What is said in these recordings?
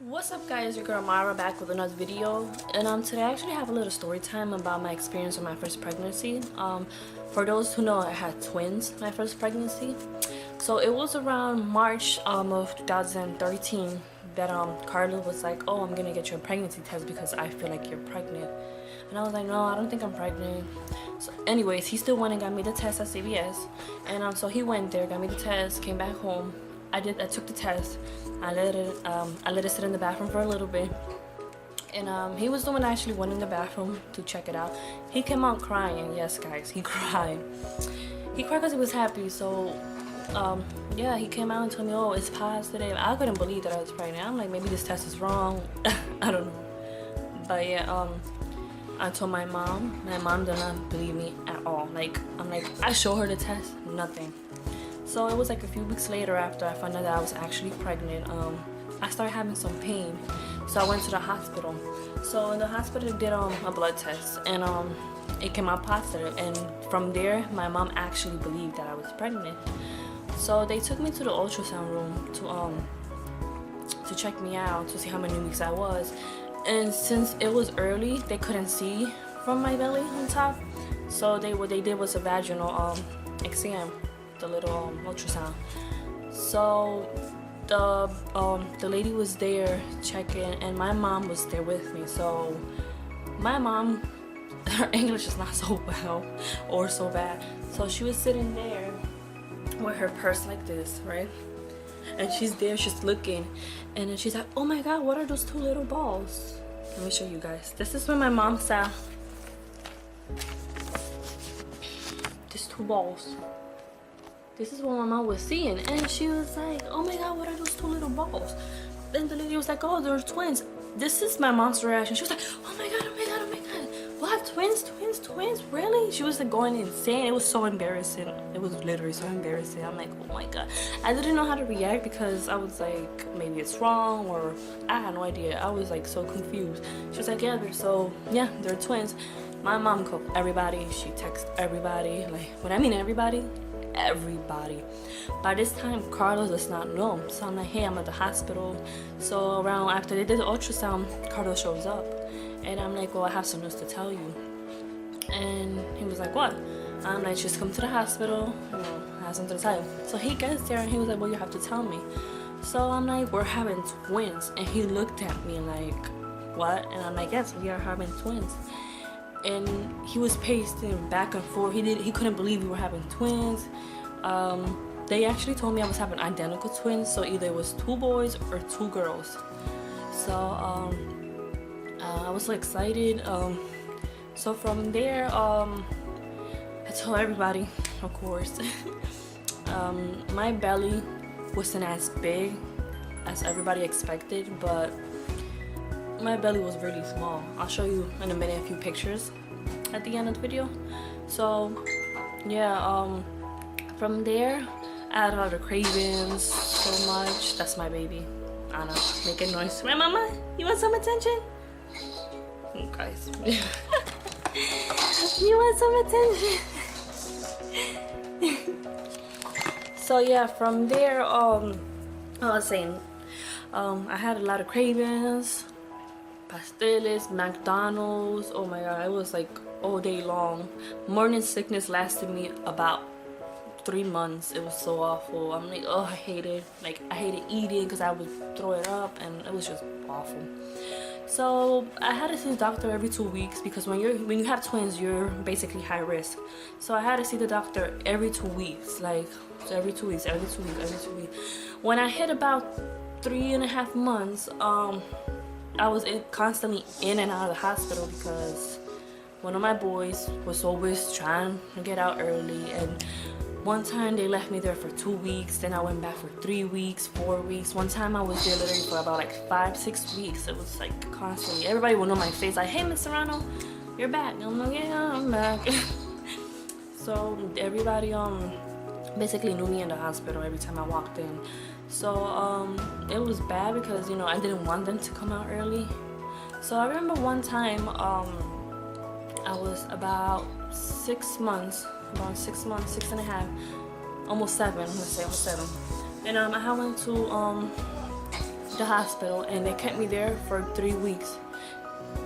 What's up guys, your girl Mara back with another video, and today I actually have a little story time about my experience with my first pregnancy. For those who know, I had twins my first pregnancy. So it was around March of 2013 that Carla was like, oh, I'm gonna get you a pregnancy test because I feel like you're pregnant. And I was like, no, I don't think I'm pregnant. So anyways, he still went and got me the test at CVS, and so he went there, got me the test, came back home. I took the test. I let it sit in the bathroom for a little bit, and he was the one that actually went in the bathroom to check it out. He came out crying. Yes guys, he cried. He cried because he was happy. So yeah, he came out and told me, oh, it's positive. I couldn't believe that I was pregnant. I'm like, maybe this test is wrong. I don't know. But yeah, I told my mom. My mom did not believe me at all. I'm like, I showed her the test, nothing. So it was like a few weeks later after I found out that I was actually pregnant. I started having some pain, so I went to the hospital. So in the hospital they did a blood test, and it came out positive. And from there, my mom actually believed that I was pregnant. So they took me to the ultrasound room to check me out to see how many weeks I was. And since it was early, they couldn't see from my belly on top. So what they did was a vaginal exam. The little ultrasound. So the lady was there checking, and my mom was there with me. So my mom, her English is not so well or so bad, so she was sitting there with her purse like this, right? And she's there, she's looking, and then she's like, oh my god, what are those two little balls? Let me show you guys. This is when my mom saw these two balls. This is what my mom was seeing, and she was like, oh my god, what are those two little balls? Then the lady was like, oh, they're twins. This is my mom's reaction. She was like, oh my god, oh my god, oh my god, what, twins, really? She was like going insane. It was so embarrassing. It was literally so embarrassing. I'm like, oh my god. I didn't know how to react because I was like, maybe it's wrong, or I had no idea. I was like so confused. She was like, yeah, they're twins. My mom called everybody. She texted everybody. Like, what I mean everybody, by this time Carla does not know. So I'm like, hey, I'm at the hospital. So around after they did the ultrasound, Carla shows up, and I'm like, well, I have some news to tell you. And he was like, what? I'm like, just come to the hospital, I have something to tell you. So he gets there and he was like, well, you have to tell me. So I'm like, we're having twins. And he looked at me like, what? And I'm like, yes, we are having twins. And he was pacing back and forth. He couldn't believe we were having twins. They actually told me I was having identical twins, so either it was two boys or two girls. So I was so excited. So from there, I told everybody, of course. My belly wasn't as big as everybody expected, but my belly was really small. I'll show you in a minute a few pictures at the end of the video. So yeah, from there I had a lot of cravings so much. That's my baby Anna making noise. My mama, you want some attention? Oh, guys. You want some attention? So yeah, from there I was saying I had a lot of cravings. Pasteles, McDonald's, oh my god, it was like all day long. Morning sickness lasted me about 3 months. It was so awful. I'm like, oh, I hated eating because I would throw it up, and it was just awful. So I had to see the doctor every 2 weeks because when you have twins, you're basically high risk. So I had to see the doctor every 2 weeks, every 2 weeks. When I hit about 3.5 months, I was constantly in and out of the hospital because one of my boys was always trying to get out early, and one time they left me there for 2 weeks, then I went back for 3 weeks, 4 weeks. One time I was there literally for about like 5-6 weeks. It was like constantly, everybody would know my face, like, hey, Miss Serrano, you're back. And I'm like, yeah, I'm back. So everybody basically knew me in the hospital every time I walked in. So it was bad because, you know, I didn't want them to come out early. So I remember one time I was about 6 months, 6.5, almost 7, let's say almost 7. And I went to the hospital, and they kept me there for 3 weeks.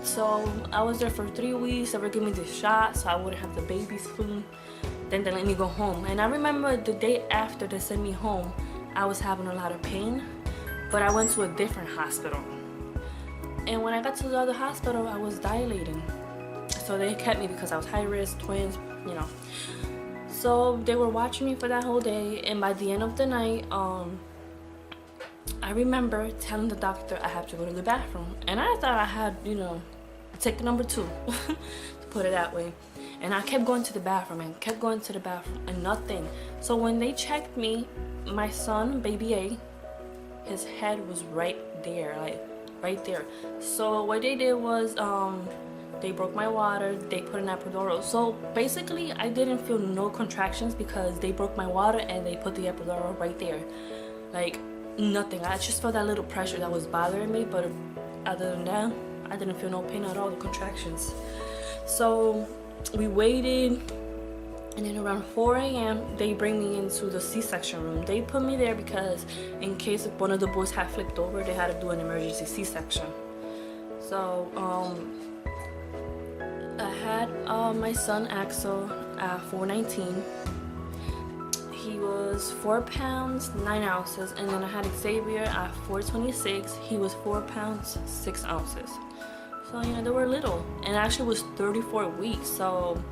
So I was there for 3 weeks. They were giving me this shot so I wouldn't have the baby's flu. Then they let me go home. And I remember the day after they sent me home, I was having a lot of pain, but I went to a different hospital. And when I got to the other hospital, I was dilating. So they kept me because I was high risk, twins, you know. So they were watching me for that whole day, and by the end of the night, I remember telling the doctor I have to go to the bathroom. And I thought I had, you know, ticket number 2, to put it that way. And I kept going to the bathroom and kept going to the bathroom and nothing. So when they checked me, my son, baby A, his head was right there, like right there. So what they did was they broke my water, they put an epidural. So basically I didn't feel no contractions because they broke my water and they put the epidural right there. Like nothing. I just felt that little pressure that was bothering me, but other than that, I didn't feel no pain at all, the contractions. So we waited, and then around 4 a.m. they bring me into the C-section room. They put me there because in case one of the boys had flipped over, they had to do an emergency C-section. So I had my son Axel at 419. He was 4 pounds 9 ounces, and then I had Xavier at 426. He was 4 pounds 6 ounces. So you know, they were little, and actually was 34 weeks. So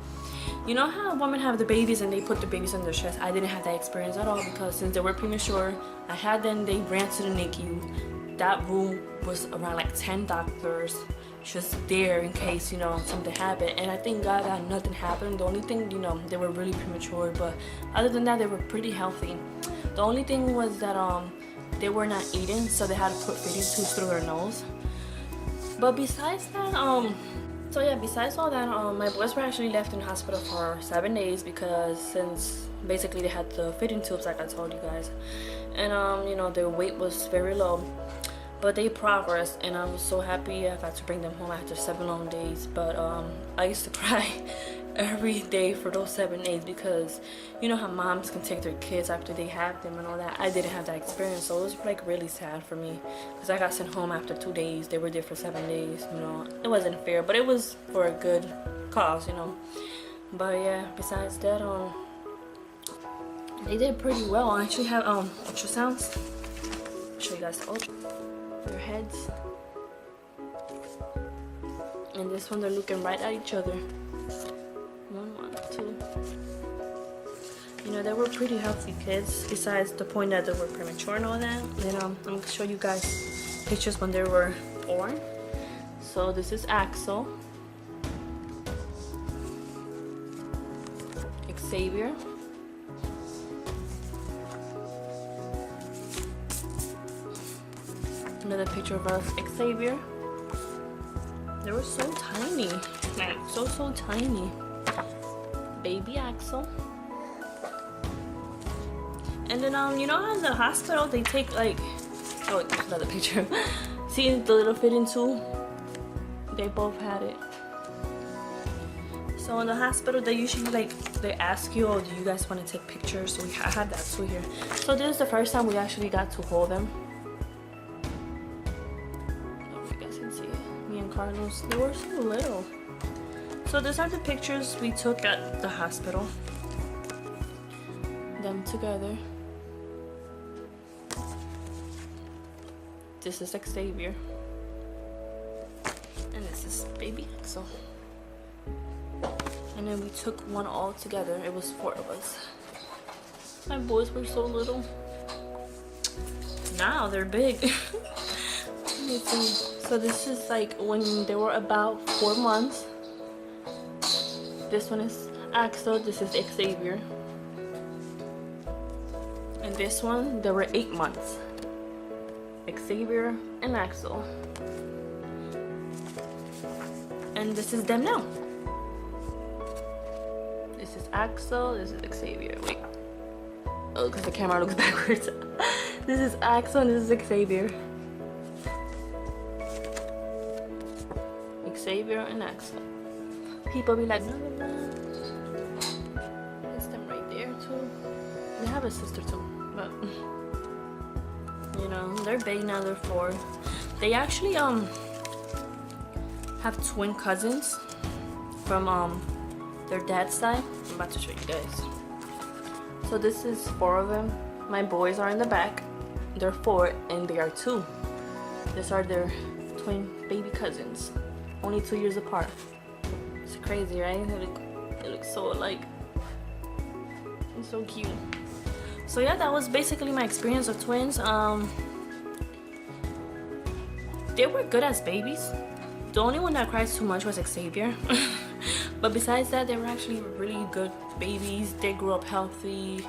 you know how women have the babies and they put the babies on their chest? I didn't have that experience at all because since they were premature, I had them, they ran to the NICU. That room was around like 10 doctors just there in case, you know, something happened. And I thank God that nothing happened. The only thing, you know, they were really premature, but other than that, they were pretty healthy. The only thing was that they were not eating, so they had to put feeding tubes through their nose. But besides that, so yeah, besides all that, my boys were actually left in the hospital for 7 days because since basically they had the feeding tubes like I told you guys, and you know, their weight was very low, but they progressed, and I was so happy I got to bring them home after 7 long days. But I used to cry every day for those 7 days because you know how moms can take their kids after they have them and all that. I didn't have that experience, so it was like really sad for me because I got sent home after 2 days. They were there for 7 days, you know. It wasn't fair, but it was for a good cause, you know. But yeah, besides that, they did pretty well. I actually have ultrasounds. I'll show you guys their heads, and this one they're looking right at each other. 1, 2. You know, they were pretty healthy kids besides the point that they were premature and all that. And I'm gonna show you guys pictures when they were born. So this is Axel, Xavier, another picture of us, Xavier. They were so tiny, man, so tiny. Baby Axel. And then you know how in the hospital they take like, oh, there's another picture. See the little fitting tube? They both had it. So in the hospital they usually like, they ask you, oh, do you guys want to take pictures? So I had that too here. So this is the first time we actually got to hold them. Carlos, they were so little. So these are the pictures we took at the hospital, them together. This is Xavier, and this is baby Axel. And then we took one all together. It was 4 of us. My boys were so little. Now they're big. Let me see. So this is like when they were about 4 months. This one is Axel, this is Xavier. And this one, they were 8 months. Xavier and Axel. And this is them now. This is Axel, this is Xavier. Wait. Oh, because the camera looks backwards. This is Axel and this is Xavier. Xavier and Axel. People be like, no, it's them right there too. They have a sister too, but You know, they're big now, they're 4. They actually have twin cousins from their dad's side. I'm about to show you guys. So this is 4 of them. My boys are in the back. They're 4 and they are 2. These are their twin baby cousins, only 2 years apart. It's crazy, right? They look so alike. It's so cute. So yeah, that was basically my experience of twins. They were good as babies. The only one that cries too much was Xavier. But besides that, they were actually really good babies. They grew up healthy.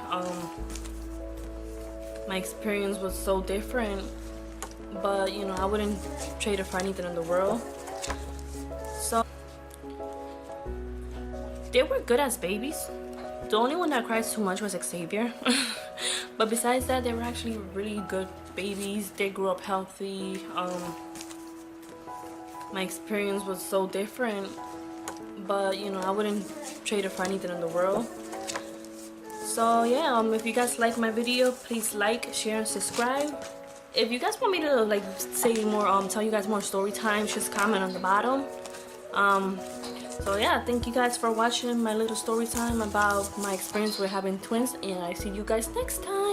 My experience was so different, but you know, I wouldn't trade it for anything in the world. So they were good as babies. The only one that cries too much was Xavier. But besides that, they were actually really good babies. They grew up healthy. My experience was so different, but you know, I wouldn't trade it for anything in the world. So yeah, if you guys like my video, please like, share, and subscribe. If you guys want me to like say more, tell you guys more story times, just comment on the bottom. So yeah, thank you guys for watching my little story time about my experience with having twins, and I see you guys next time.